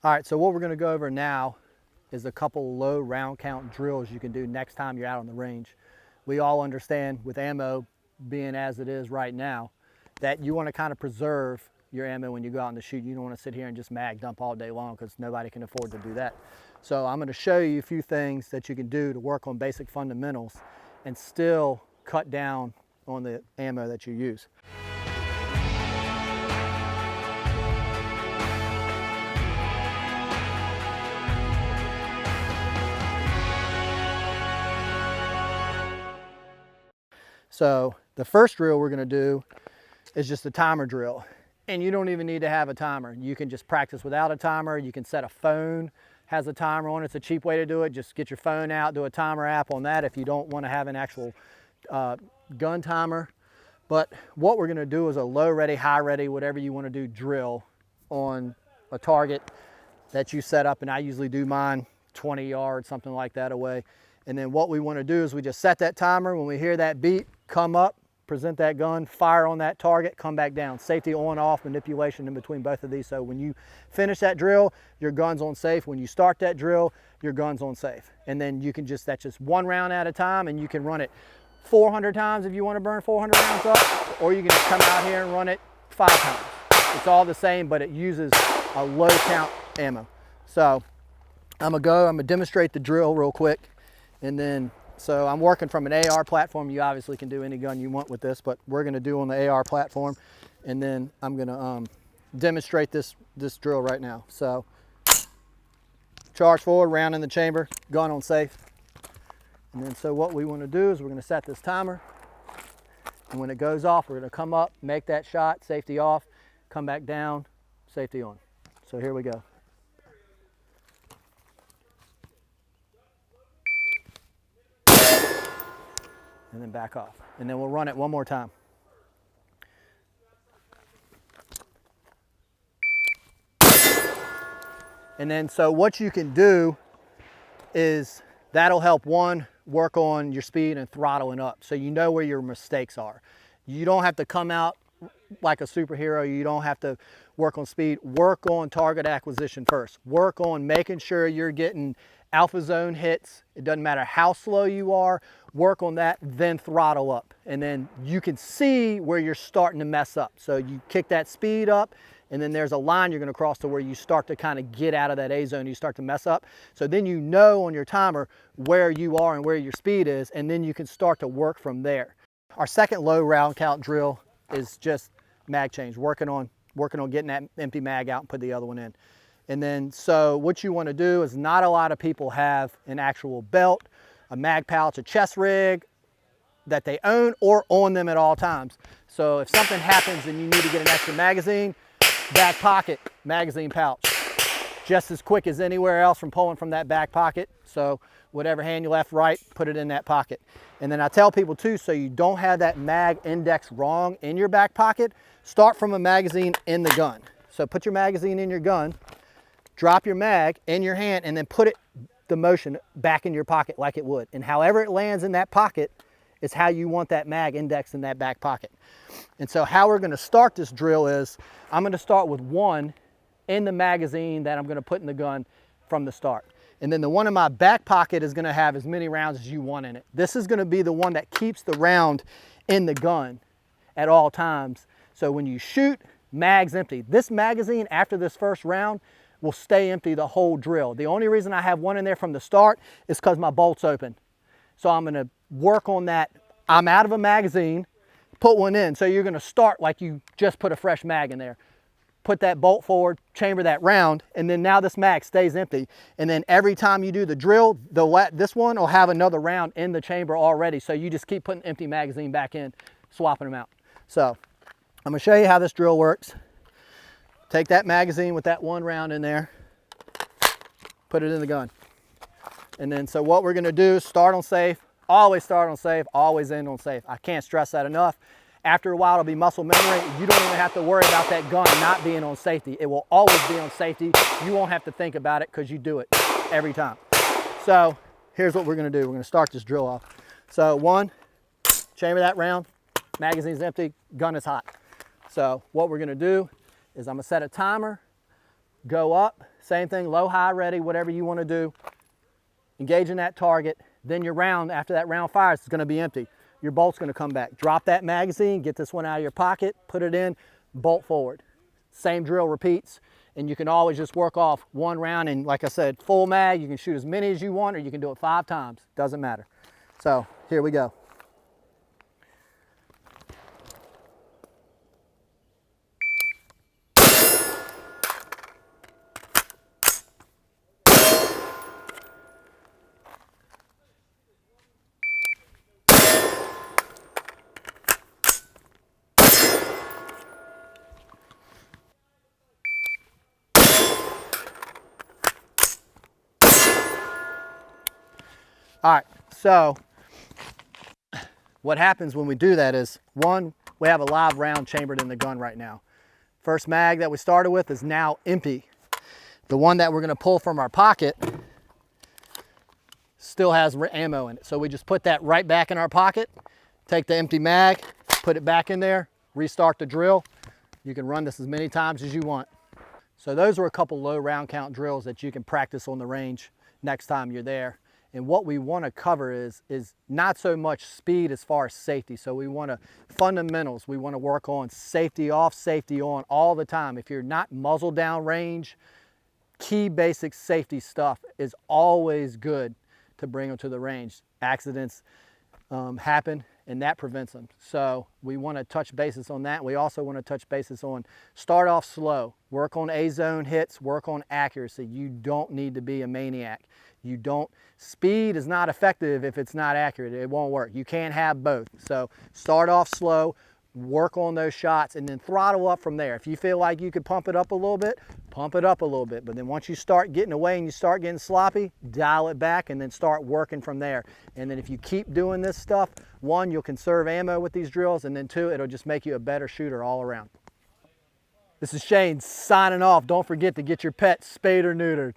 All right, so what we're gonna go over now is a couple low round count drills you can do next time you're out on the range. We all understand with ammo being as it is right now, that you wanna kind of preserve your ammo when you go out in the shoot. You don't wanna sit here and just mag dump all day long because nobody can afford to do that. So I'm gonna show you a few things that you can do to work on basic fundamentals and still cut down on the ammo that you use. So the first drill we're gonna do is just a timer drill. And you don't even need to have a timer. You can just practice without a timer. You can set a phone, has a timer on it. It's a cheap way to do it. Just get your phone out, do a timer app on that if you don't wanna have an actual gun timer. But what we're gonna do is a low ready, high ready, whatever you wanna do drill on a target that you set up. And I usually do mine 20 yards, something like that away. And then what we wanna do is we just set that timer. When we hear that beep, come up, present that gun, fire on that target, come back down. Safety on, off, manipulation in between both of these. So when you finish that drill, your gun's on safe. When you start that drill, your gun's on safe. And then you can just, that's just one round at a time, and you can run it 400 times if you want to burn 400 rounds up, or you can just come out here and run it 5 times. It's all the same, but it uses a low count ammo. So I'm gonna demonstrate the drill real quick, and then so I'm working from an AR platform. You obviously can do any gun you want with this, but we're gonna do on the AR platform, and then I'm gonna demonstrate this drill right now. So charge forward, round in the chamber, gun on safe. And then so what we wanna do is we're gonna set this timer, and when it goes off, we're gonna come up, make that shot, safety off, come back down, safety on. So here we go. And then back off. And then we'll run it one more time. And then so what you can do is that'll help one, work on your speed and throttling up so you know where your mistakes are. You don't have to come out like a superhero. You don't have to work on speed. Work on target acquisition first. Work on making sure you're getting alpha zone hits. It doesn't matter how slow you are. Work on that, then throttle up. And then you can see where you're starting to mess up. So you kick that speed up, and then there's a line you're gonna cross to where you start to kind of get out of that A zone, you start to mess up. So then you know on your timer where you are and where your speed is, and then you can start to work from there. Our second low round count drill is just mag change, working on getting that empty mag out and put the other one in. And then so what you wanna do is, not a lot of people have an actual belt, a mag pouch, a chest rig that they own or on them at all times. So if something happens and you need to get an extra magazine, back pocket, magazine pouch. Just as quick as anywhere else from pulling from that back pocket. So whatever hand you left, right, put it in that pocket. And then I tell people too, so you don't have that mag index wrong in your back pocket, start from a magazine in the gun. So put your magazine in your gun, drop your mag in your hand, and then put it, the motion back in your pocket like it would. And however it lands in that pocket is how you want that mag index in that back pocket. And so how we're gonna start this drill is, I'm gonna start with one in the magazine that I'm gonna put in the gun from the start. And then the one in my back pocket is gonna have as many rounds as you want in it. This is gonna be the one that keeps the round in the gun at all times. So when you shoot, mag's empty. This magazine, after this first round, will stay empty the whole drill. The only reason I have one in there from the start is because my bolt's open. So I'm gonna work on that. I'm out of a magazine, put one in. So you're gonna start like you just put a fresh mag in there. Put that bolt forward, chamber that round, and then now this mag stays empty. And then every time you do the drill, this one will have another round in the chamber already. So you just keep putting empty magazine back in, swapping them out. So I'm gonna show you how this drill works. Take that magazine with that one round in there, put it in the gun. And then so what we're gonna do is start on safe, always start on safe, always end on safe. I can't stress that enough. After a while, it'll be muscle memory. You don't even have to worry about that gun not being on safety. It will always be on safety. You won't have to think about it because you do it every time. So here's what we're gonna do. We're gonna start this drill off. So one, chamber that round, magazine's empty, gun is hot. So what we're gonna do is I'm gonna set a timer, go up, same thing, low, high, ready, whatever you want to do. Engaging that target. Then your round, after that round fires, is going to be empty. Your bolt's going to come back. Drop that magazine, get this one out of your pocket, put it in, bolt forward. Same drill repeats, and you can always just work off one round, and like I said, full mag, you can shoot as many as you want, or you can do it 5 times, doesn't matter. So here we go. All right, so what happens when we do that is, one, we have a live round chambered in the gun right now. First mag that we started with is now empty. The one that we're gonna pull from our pocket still has ammo in it. So we just put that right back in our pocket, take the empty mag, put it back in there, restart the drill. You can run this as many times as you want. So those are a couple low round count drills that you can practice on the range next time you're there. And what we want to cover is not so much speed as far as safety. So we want to, fundamentals, we want to work on safety off, safety on all the time. If you're not muzzle down range, key basic safety stuff is always good to bring them to the range. Accidents happen, and that prevents them. So we want to touch bases on that. We also want to touch bases on start off slow, work on A-zone hits, work on accuracy. You don't need to be a maniac. You don't, speed is not effective if it's not accurate. It won't work. You can't have both. So start off slow, work on those shots, and then throttle up from there. If you feel like you could pump it up a little bit, pump it up a little bit. But then once you start getting away and you start getting sloppy, dial it back and then start working from there. And then if you keep doing this stuff, one, you'll conserve ammo with these drills, and then two, it'll just make you a better shooter all around. This is Shane signing off. Don't forget to get your pet spayed or neutered.